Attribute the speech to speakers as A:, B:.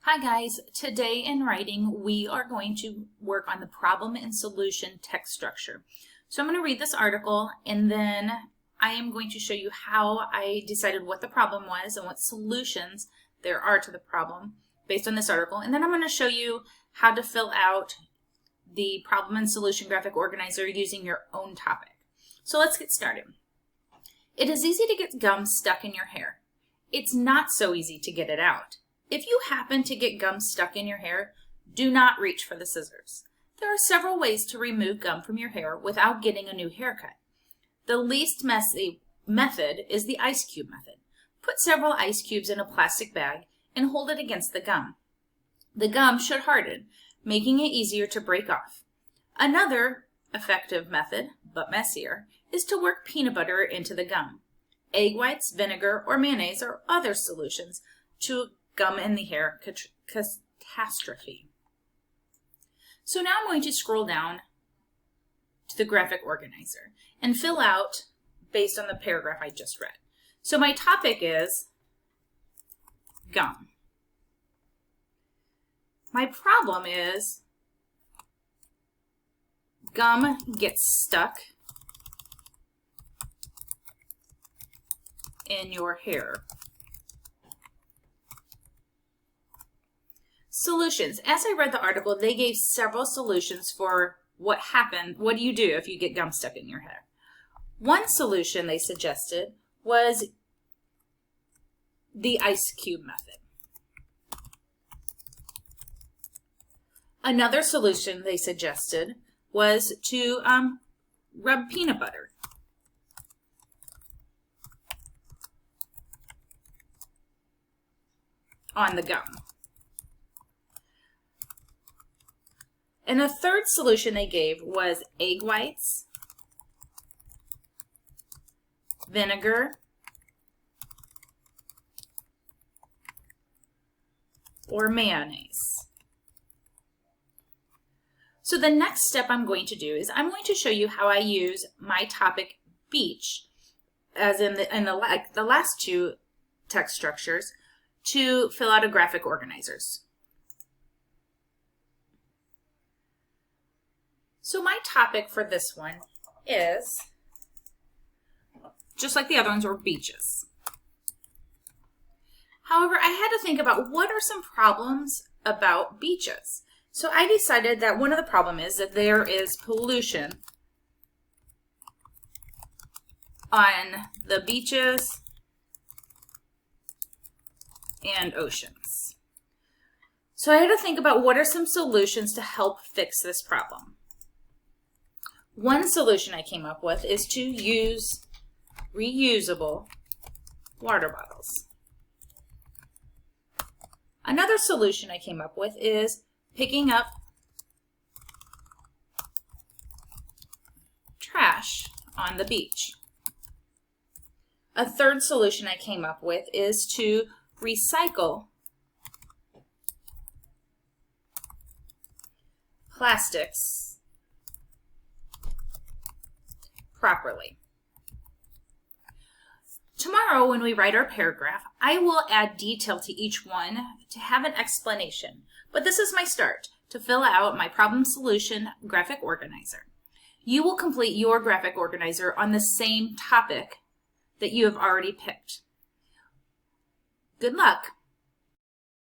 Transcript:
A: Hi guys, today in writing we are going to work on the problem and solution text structure. So I'm going to read this article and then I am going to show you how I decided what the problem was and what solutions there are to the problem based on this article. And then I'm going to show you how to fill out the problem and solution graphic organizer using your own topic. So let's get started. It is easy to get gum stuck in your hair. It's not so easy to get it out. If you happen to get gum stuck in your hair, do not reach for the scissors. There are several ways to remove gum from your hair without getting a new haircut. The least messy method is the ice cube method. Put several ice cubes in a plastic bag and hold it against the gum. The gum should harden, making it easier to break off. Another effective method, but messier, is to work peanut butter into the gum. Egg whites, vinegar, or mayonnaise are other solutions to gum in the hair catastrophe. So now I'm going to scroll down to the graphic organizer and fill out based on the paragraph I just read. So my topic is gum. My problem is gum gets stuck in your hair. Solutions. As I read the article, they gave several solutions for what do you do if you get gum stuck in your hair. One solution they suggested was the ice cube method. Another solution they suggested was to rub peanut butter on the gum. And a third solution they gave was egg whites, vinegar, or mayonnaise. So the next step I'm going to do is I'm going to show you how I use my topic beach, as in the last two text structures, to fill out a graphic organizers. So my topic for this one is, just like the other ones, were beaches. However, I had to think about what are some problems about beaches. So I decided that one of the problems is that there is pollution on the beaches and oceans. So I had to think about what are some solutions to help fix this problem. One solution I came up with is to use reusable water bottles. Another solution I came up with is picking up trash on the beach. A third solution I came up with is to recycle plastics properly. Tomorrow, when we write our paragraph, I will add detail to each one to have an explanation. But this is my start to fill out my problem solution graphic organizer. You will complete your graphic organizer on the same topic that you have already picked. Good luck!